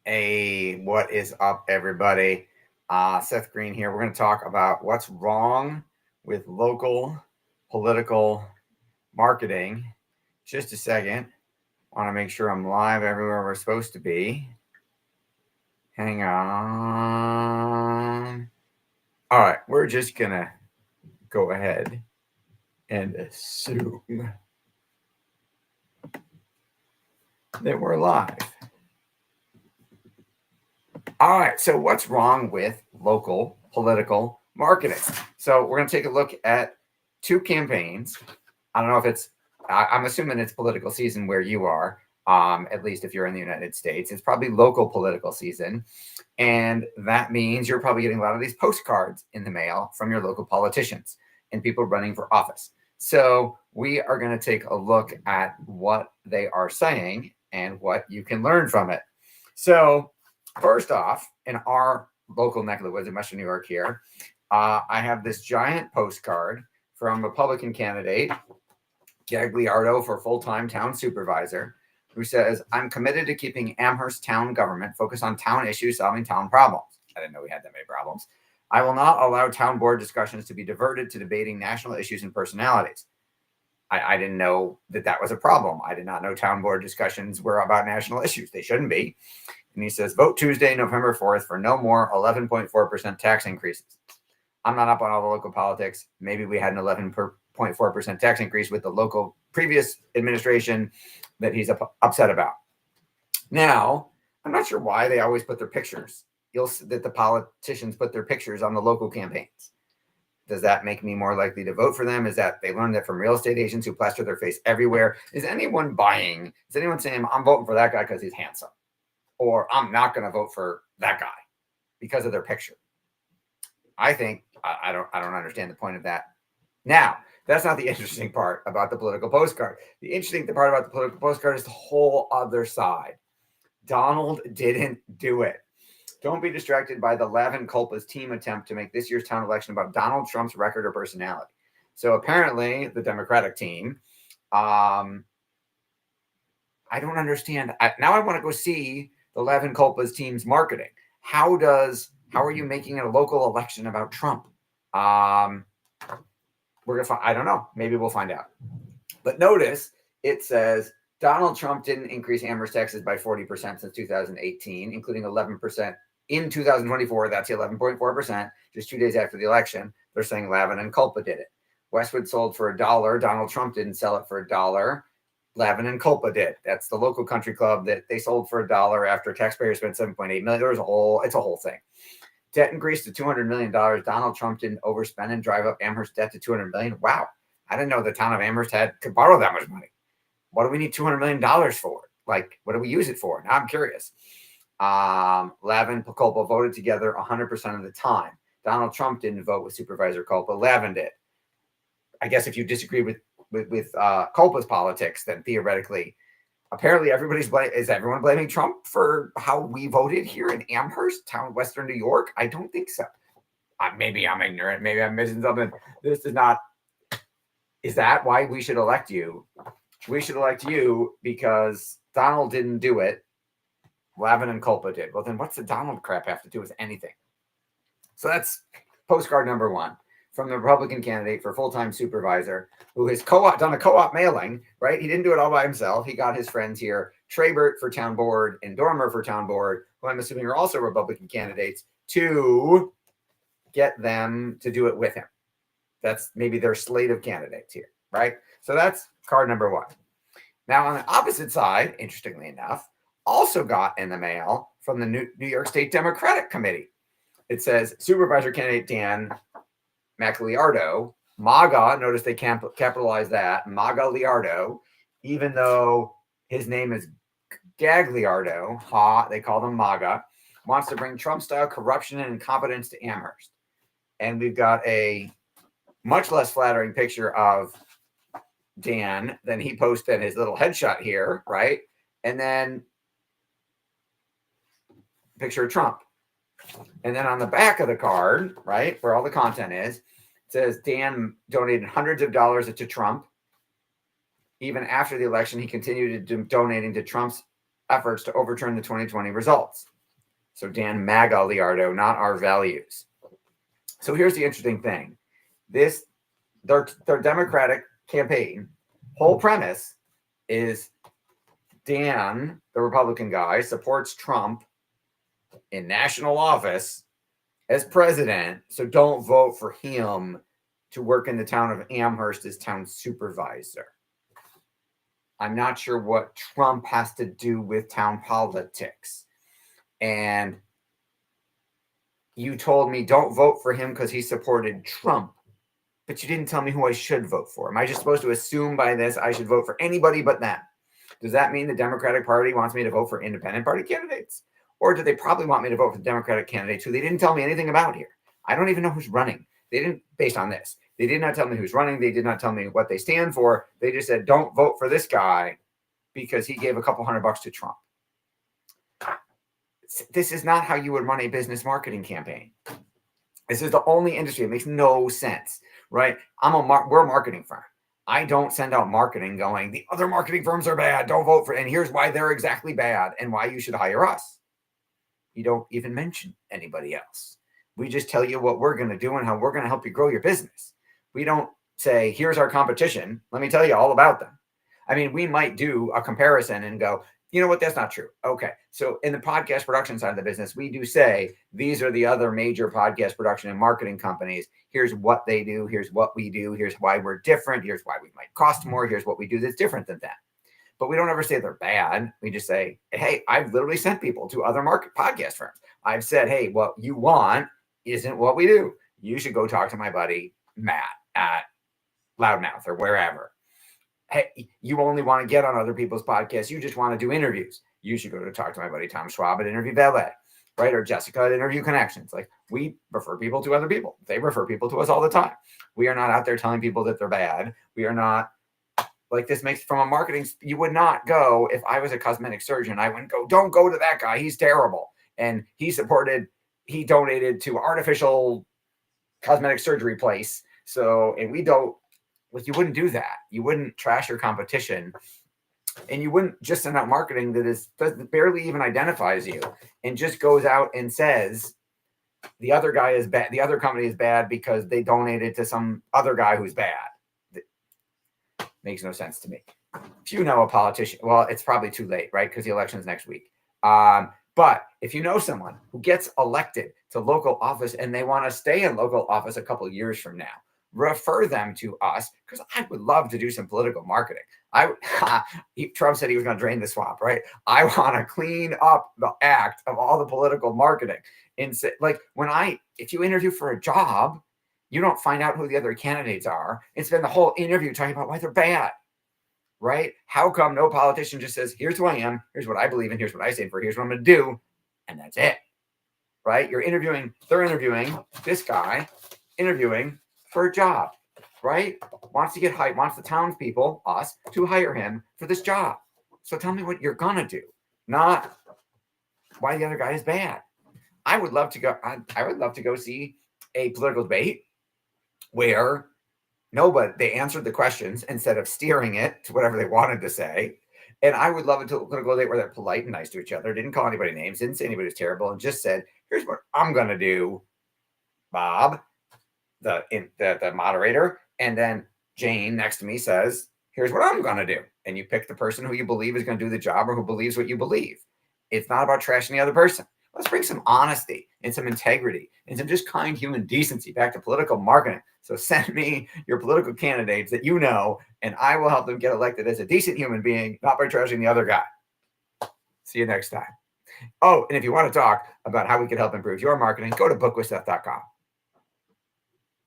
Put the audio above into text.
Hey, what is up, everybody? Seth Green here. We're going to talk about what's wrong with local political marketing. Just a second. Want to make sure I'm live everywhere we're supposed to be. Hang on. All right, we're just going to go ahead and assume that we're live. All right, so what's wrong with local political marketing? So we're going to take a look at two campaigns. I don't know if I'm assuming it's political season where you are, at least if you're in the United States. It's probably local political season. And that means you're probably getting a lot of these postcards in the mail from your local politicians and people running for office. So we are going to take a look at what they are saying and what you can learn from it. So first off, in our local neck of the woods in Western New York here, I have this giant postcard from Republican candidate Gagliardo for full-time town supervisor, who says, "I'm committed to keeping Amherst town government focused on town issues, solving town problems." I didn't know we had that many problems. "I will not allow town board discussions to be diverted to debating national issues and personalities." I didn't know that was a problem. I did not know town board discussions were about national issues. They shouldn't be. And he says, "Vote Tuesday, November 4th for no more 11.4% tax increases." I'm not up on all the local politics. Maybe we had an 11.4% tax increase with the local previous administration that he's upset about. Now, I'm not sure why they always put their pictures. That the politicians put their pictures on the local campaigns. Does that make me more likely to vote for them? Is that they learned that from real estate agents who plaster their face everywhere? Is anyone saying, "I'm voting for that guy because he's handsome," or "I'm not going to vote for that guy because of their picture"? I think I don't understand the point of that. Now, that's not the interesting part about the political postcard. The interesting part about the political postcard is the whole other side. Donald didn't do it. Don't be distracted by the Lavin Culpa's team attempt to make this year's town election about Donald Trump's record or personality. So apparently, the Democratic team, I don't understand. Now I want to go see the Lavin Culpa's team's marketing. How are you making a local election about Trump? We're gonna I don't know. Maybe we'll find out. But notice it says Donald Trump didn't increase Amherst taxes by 40% since 2018, including 11% in 2024. That's 11.4%, just 2 days after the election. They're saying Lavin and Culpa did it. Westwood sold for $1. Donald Trump didn't sell it for $1. Lavin and Culpa did. That's the local country club that they sold for $1 after taxpayers spent $7.8 million. It's a whole thing. Debt increased to $200 million. Donald Trump didn't overspend and drive up Amherst debt to $200 million. Wow. I didn't know the town of Amherst could borrow that much money. What do we need $200 million for? Like, what do we use it for? Now I'm curious. Lavin and Culpa voted together 100% of the time. Donald Trump didn't vote with Supervisor Culpa. Lavin did. I guess if you disagree with Culpa's politics, then theoretically, apparently is everyone blaming Trump for how we voted here in Amherst, town Western New York? I don't think so. Maybe I'm ignorant. Maybe I'm missing something. This is not. Is that why we should elect you? We should elect you because Donald didn't do it. Lavin and Culpa did. Well, then what's the Donald crap have to do with anything? So that's postcard number one from the Republican candidate for full-time supervisor who has done a co-op mailing, right? He didn't do it all by himself. He got his friends here, Trabert for town board and Dormer for town board, who I'm assuming are also Republican candidates, to get them to do it with him. That's maybe their slate of candidates here, right? So that's card number one. Now, on the opposite side, interestingly enough, also got in the mail from the New York State Democratic Committee. It says, Supervisor candidate Dan Gagliardo, MAGA, notice they capitalize that, MAGA Liardo, even though his name is Gagliardo, they call him MAGA, wants to bring Trump-style corruption and incompetence to Amherst. And we've got a much less flattering picture of Dan than he posted his little headshot here, right? And then picture of Trump. And then on the back of the card, right, where all the content is, it says Dan donated hundreds of dollars to Trump. Even after the election, he continued donating to Trump's efforts to overturn the 2020 results. So Dan Magaliardo, not our values. So here's the interesting thing. Their Democratic campaign whole premise is Dan, the Republican guy, supports Trump in national office as president. So don't vote for him to work in the town of Amherst as town supervisor. I'm not sure what Trump has to do with town politics. And you told me don't vote for him because he supported Trump, but you didn't tell me who I should vote for. Am I just supposed to assume by this I should vote for anybody but them? Does that mean the Democratic Party wants me to vote for independent party candidates? Or do they probably want me to vote for the Democratic candidates who they didn't tell me anything about here? I don't even know who's running. They didn't, based on this, they did not tell me who's running. They did not tell me what they stand for. They just said, don't vote for this guy because he gave a couple $100 to Trump. This is not how you would run a business marketing campaign. This is the only industry. It makes no sense, right? We're a marketing firm. I don't send out marketing going, the other marketing firms are bad. Don't vote for it. And here's why they're exactly bad and why you should hire us. You don't even mention anybody else. We just tell you what we're going to do and how we're going to help you grow your business. We don't say, here's our competition. Let me tell you all about them. I mean, we might do a comparison and go, you know what? That's not true. Okay. So in the podcast production side of the business, we do say, these are the other major podcast production and marketing companies. Here's what they do. Here's what we do. Here's why we're different. Here's why we might cost more. Here's what we do that's different than that. But we don't ever say they're bad. We just say, hey, I've literally sent people to other podcast firms. I've said, hey, what you want isn't what we do. You should go talk to my buddy, Matt, at Loudmouth or wherever. Hey, you only want to get on other people's podcasts. You just want to do interviews. You should go to talk to my buddy, Tom Schwab at Interview Ballet, right? Or Jessica at Interview Connections. Like, we refer people to other people. They refer people to us all the time. We are not out there telling people that they're bad. We are not like this makes from a marketing. You would not go if I was a cosmetic surgeon. I wouldn't go, don't go to that guy. He's terrible. And he donated to artificial cosmetic surgery place. So, and we don't, like, you wouldn't do that. You wouldn't trash your competition. And you wouldn't just send out marketing that barely even identifies you and just goes out and says the other guy is bad. The other company is bad because they donated to some other guy who's bad. That makes no sense to me. If you know a politician, well, it's probably too late, right? Because the election's next week. But if you know someone who gets elected to local office and they want to stay in local office a couple of years from now, refer them to us because I would love to do some political marketing. Trump said he was going to drain the swamp, right? I want to clean up the act of all the political marketing. And like if you interview for a job, you don't find out who the other candidates are and spend the whole interview talking about why they're bad, right? How come no politician just says, here's who I am, here's what I believe in, here's what I stand for, here's what I'm going to do, and that's it, right? They're interviewing this guy, interviewing for a job, right? Wants to get hired, wants the townspeople, us, to hire him for this job. So tell me what you're going to do, not why the other guy is bad. I would love to go see a political debate where they answered the questions instead of steering it to whatever they wanted to say. And I would love it to go there where they're polite and nice to each other, didn't call anybody names, didn't say anybody was terrible, and just said, here's what I'm going to do, Bob, the moderator. And then Jane next to me says, here's what I'm going to do. And you pick the person who you believe is going to do the job or who believes what you believe. It's not about trashing the other person. Let's bring some honesty and some integrity and some just kind human decency back to political marketing. So send me your political candidates that you know, and I will help them get elected as a decent human being, not by trashing the other guy. See you next time. Oh, and if you want to talk about how we can help improve your marketing, go to bookwithseth.com.